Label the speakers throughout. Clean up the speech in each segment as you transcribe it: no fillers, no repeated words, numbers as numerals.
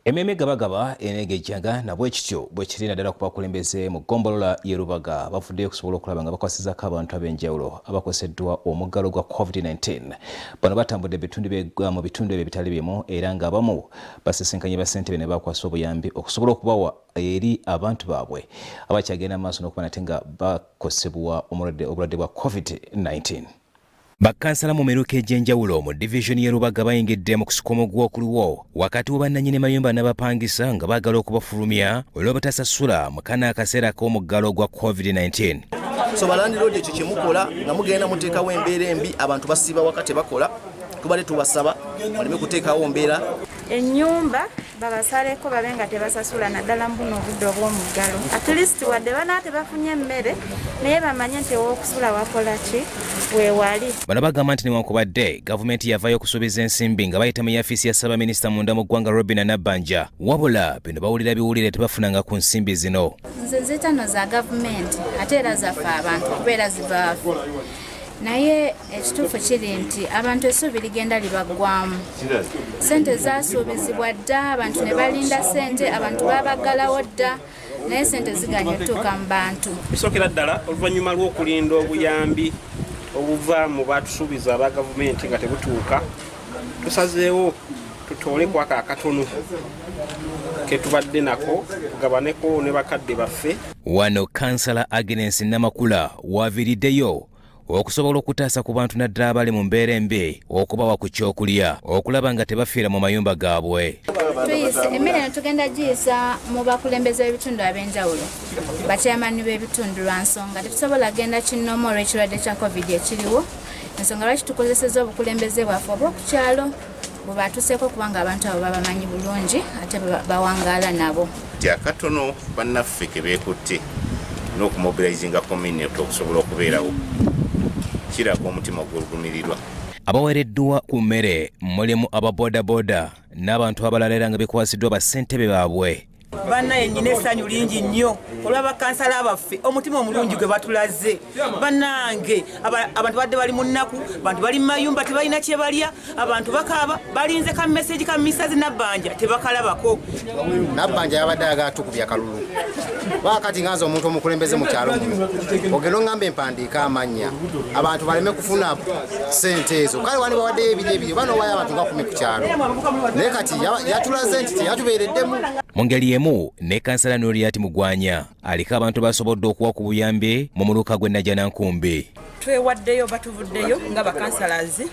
Speaker 1: Ememe gabagaba enegejjaga nabwe kityo bwe kiri naddala ku bakulembeze mu ggombolola y'e Lubaga bafuddeyo okusobola okulaba nga bakwasizaako abantu ab'enjawulo abakoseddwa omuggalo gwa COVID-19. Bano batambudde mu bitundu ebyo bitali bimu era ng'abamu basisinkanye bassentebe ne bakwasa obuyambi okusobola okubawa eri abantu baabwe abakyagenda maaso n'okuba nate nga bakosebwa obulwadde bwa COVID-19. Bakkansala mu miruka egy'enjawulo mu divisioni y'e Lubaga bayingidde mu kusukuma ogw'okuluwo wakati wa bannannyini mayumba n'abapangisa nga baagala okubafulumya olw'obutasasula mu kana akaseera k'omuggalo gwa COVID-19.
Speaker 2: So balandiroodi ekyo kye mukola nga mugenda muteekawo embeera embi abantu basiiba wakati bakola tubale tubasaba baleme kuteekawo mbeera
Speaker 3: ennyumba babasaleko babe nga tebasasula naddala mu buno obudde obw'omuggalo at least wadde bana tebafunye emmere naye bamanye nti ew'okusula wakola ki weewali.
Speaker 1: Bano bagamba nti newankubadde gavumenti yavaayo okusuubiza ensimbi nga bayita mu yafisi ya Ssaabaminisita munda mu ggwanga Robinah Nabbanja wabula bino bawulira biwulire tebafunanga ku nsimbi zino.
Speaker 4: Nze zitano za gavumenti ate era zaffe abantu kubeera zivaafu naye ekituufu kiri nti abantu essuubi ligenda libaggwamu. Ssente zaasuubizibwa dda abantu ne balinda ssente abantu babaggalawo dda naye ssente ziganya okutuuka mu bantu.
Speaker 5: Bisookera ddala oluvannyuma lw'okulinda obuyambi obuva mu batusuubiza aba gavumenti nga tebutuuka tusazeewo tutooleko ako akatono ke tubadde nako tugabaneko ne bakadde baffe.
Speaker 1: Wano kansala Agnes Namakula waaviiriddeyo okusobola okutaasa ku bantu naddala abali mu mbeera embi okubawa ku kyokulya okulaba nga tebafiira mu mayumba gaabwe.
Speaker 4: Tuyise emmere eno tugenda giyisa mu bakulembeze b'ebitundu ab'enjawulo bakyamani b'ebitundu lwa nsonga tetusobola genda kinnomu olw'ekirwadde kya COVID ekiriwo ensonga lwaki tukozeseza obukulembeze bwaffe obw'okukyalo bwe batuuseeko kubanga abantu abo babamanyi bulungi ate bawangaala nabo.
Speaker 6: Ti akatono bannaffe ke beekutte n'okumobilizinga community okusobola okubeerawo kirako omutima ogulugumirirwa.
Speaker 1: Abaweereddwa ku mmere mulimu ababodaboda n'abantu abalala era nga bikwasiddwa bassentebe baabwe.
Speaker 7: Banna yennyina essanyu lingi nnyo olw'abakansala baffe omutima omulungi gwe batulaze. Bannange abantu badde bali mu nnaku abantu bali mu mayumba tebalina kye balya abantu bakaaba balinze ka message ka Mrs. Nabbanja tebakalabako.
Speaker 8: Nabbanja yabadde ayagala tukubya akalulu wakati nganza omuntu omukulembeze mu kyalo muno ogenda oŋŋamba empandiika amannya abantu baleme kufuna ssente ezo kale wani bawaddeyo ebiryo bano owayo abantu nga 10 ku kyalo naye kati yatulaze nti teyatubeereddemu.
Speaker 1: Mu ngeri emu ne kansala Nuriat Mugwanya aliko abantu basobodde okuwa ku buyambi mu muluka gwe Najjanankumbi.
Speaker 7: Twewaddeyo batuvuddeyo nga bakansalazi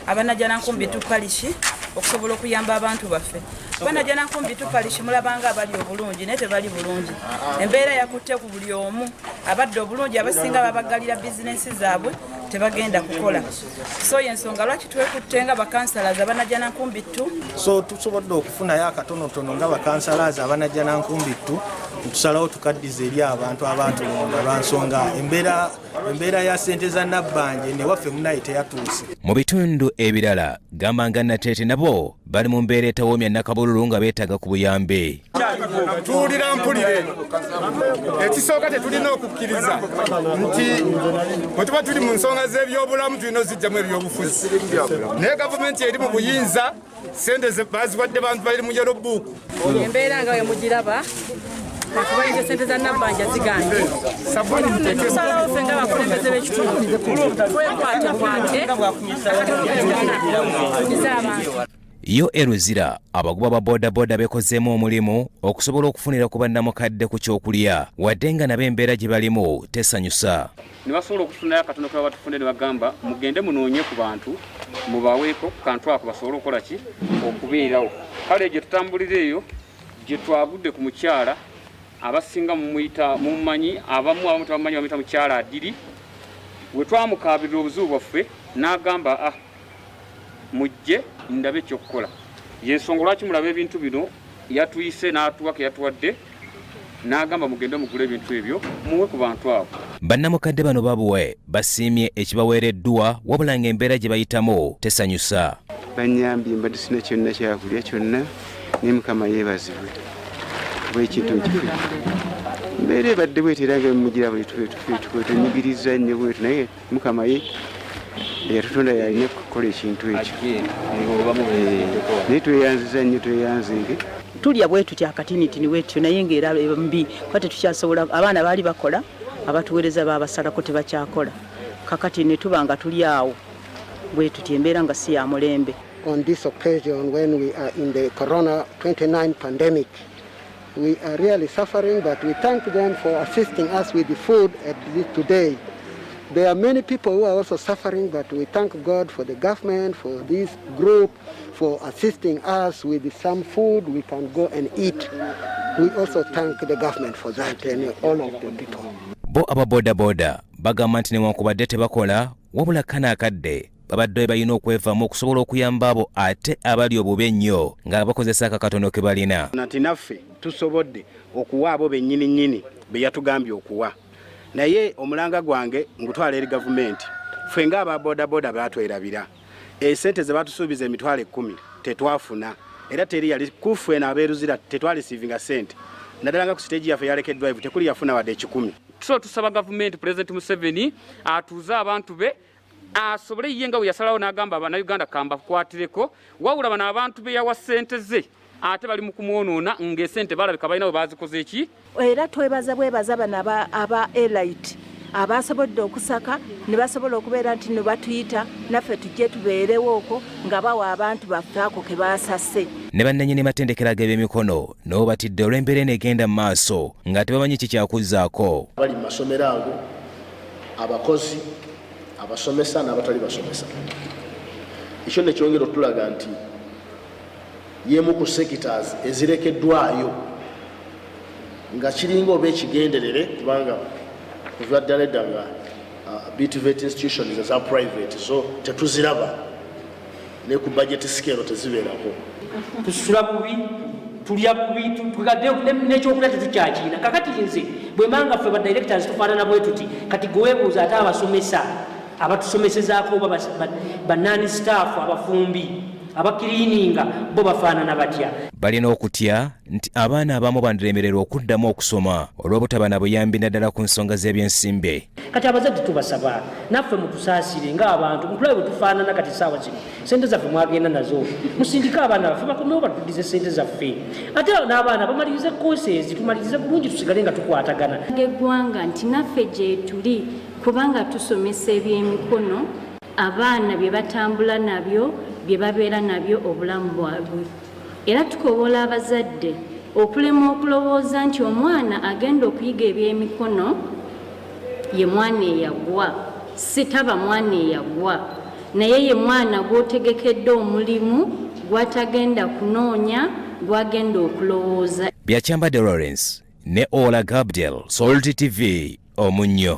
Speaker 7: abanajjanankumbi tupalishi okusobola okuyamba abantu baffe. Banajjanankumbi tupalishi mulabanga abali obulungi naye tebali bulungi. Embeera yakutte ku buli omu abadde obulungi abasinga babagalira bizinensi zaabwe tebagenda kukola. So yensonga lwaki twekutte nga bakansalazi abanajjanankumbi tu.
Speaker 9: So tusobodde okufunayo akatonotono nga bakansalazi abanajjanankumbi tu tusalawo tukaddiza eri abantu abatulonda lwa nsonga embeera ya ssente za Nabbanja ne waffe munaye teyatuuse.
Speaker 1: Mu bitundu ebirala gamba nga Nateete nabo bali mu mbeera etawoomya Nakabululu nga beetaaga ku buyambi.
Speaker 10: Tuwulira mpulire ekisooka tetulina okukkiriza nti bwe tuba tuli mu nsonga z'ebyobulamu tulina ozijjamu ebyobufuzi naye gavumenti eri mu buyinza ssente baziwadde bantu bali mu yero bbuuku.
Speaker 7: Embeera nga wemugiraba kubayinza ssente za Nabbanja ziganje tusalawo ffe nga bakulembeze b'ekitundu twekwate
Speaker 1: Yo eruzira abagoba ba bodaboda bekozeemu omulimu okusobola okufunira ku bannamukadde ku kyokulya wadde nga nabo embeera gye balimu tesanyusa.
Speaker 5: Ne basobola okufunayo akatono ke batufune ne bagamba mugende munoonye ku bantu mubaweeko kantu ako basobole okukola ki okubeerawo. Kale gye tutambulira eyo gye twagudde ku mukyala abasinga mumuyita mumanyi abamu tebamanyi bamuyita mukyala Adiri we twamukaabirira obuzibu bwaffe n'agamba mujje ndabe ekyokukola. Yensonga lwaki mulaba ebintu bino yatuyise n'atuwa ke yatuwadde n'agamba mugende mugule ebintu ebyo muwe ku bantu abo.
Speaker 1: Bannamukadde bano babuwe basiimye ekibaweereddwa wabula ng'embeera gye bayitamu tesanyusa.
Speaker 11: Bannyambye mbadde sina kyonna kyakulya kyonna naye Mukama yeebazibwe bwekintu nkifuna mbeera ebadde bwetera nga mugira buli twetunyigiriza nnyo bwetu naye Mukama ye yatutonda yalina kukola ekintu ekyo naye tweyanziza nnyo tweyanzinge
Speaker 12: tulya bwetu kya katinitini wetu naye ng'era mbi kwate tukyasobola abaana baali bakola abatuweereza baabasalako tebakyakola kakati ne tuba nga tuli awo bwetu tyembeera nga si ya mulembe.
Speaker 13: On this occasion when we are in the Corona 29 pandemic, we are really suffering, but we thank them for assisting us with the food at least today. There are many people who are also suffering, but we thank God for the government, for this group, for assisting us with some food we can go and eat. We also thank the government for that and all of the people.
Speaker 1: Bo aba boda boda bagamba nti newankubadde tebakola wabula kana akadde babadde balina okwevaamu okusobola okuyamba abo ate abali obubi ennyo nga bakozesa akakatono ke balina.
Speaker 14: Nati naffe tusobodde okuwa abo bennyini be yatugambye okuwa. Naye omulanga gwange ngutwala eri gavumenti ffe ng'aba boda boda batwerabira esente ze batusuubiza emitwalo 10 tetwafuna era teri yali kuffe n'abeeruzira tetwalisiivinga sente naddala nga ku siteegi yaffe yalekeddwa ivu tekuli yafuna wadde 10.
Speaker 5: So tusaba gavumenti President Museveni atuuze abantu be asobole ye nga we yasalawo n'agamba Abannayuganda kamba kwatireko wawula bano abantu be yawa ssente ze ate bali mu kumwonoona ng'esente balabika balina we bazikoze eki.
Speaker 12: Era bwebaza bano aba elite abasobodde okusaka ne basobola okubeera nti ne batuyita naffe tujje tubeerewo okwo nga bawa abantu baffe ako ke baasase.
Speaker 1: Ne bannannyini matendekero g'ebyemikono nabo batidde olw'embeera enegenda mu maaso nga tebamanyi kikyakuzzaako.
Speaker 15: Bali mu masomero ago abakozi abasomesa n'abatali basomesa. Ekyo ne kyongera otulaga nti yemu ku sectors ezirekeddwayo nga kiringa oba ekigenderere kubanga kuva ddala edda nga BTVET institutions eza private so tetuziraba ne ku budget scale tezibeerako.
Speaker 16: Tusula bubi tulya bubi tugadde n'ekyokulya tetukyakiina kakati nze bwe manga ffe ba directors tufaanana bwe tuti kati gwebuuza ate abasomesa abatusomesezaako oba bannani staff abafumbi abakiriininga bo bafaanana batya.
Speaker 1: Balina okutya nti abaana abamu bandiremererwa okuddamu okusoma olw'obutaba na buyambi naddala ku nsonga z'ebyensimbe.
Speaker 16: Kati abazadde tubasaba naffe mutusaasire ng'abantu mutulabe bwe tufaanana kati saawa zino sente zaffe mwagenda nazo musindike abaana baffe bakomewo batuddize sente zaffe ate n'abaana bamalirize courses tumalirize bulungi tusigale nga tukwatagana.
Speaker 17: Eggwanga nti naffe gye tuli kubanga tusomesa ebyemikono abaana bye batambula nabyo bye babeera nabyo obulamu bwabwe era tukobola abazadde okulema okulowooza nti omwana agenda okuyiga ebyemikono ye mwana eyagwa sitaba mwana eyagwa naye ye mwana gw'otegekedde omulimu gw'atagenda kunoonya gw'agenda okulowooza.
Speaker 1: Byakyambadde Lawrence ne Ola Gabdel, Salt TV, Omunnyo.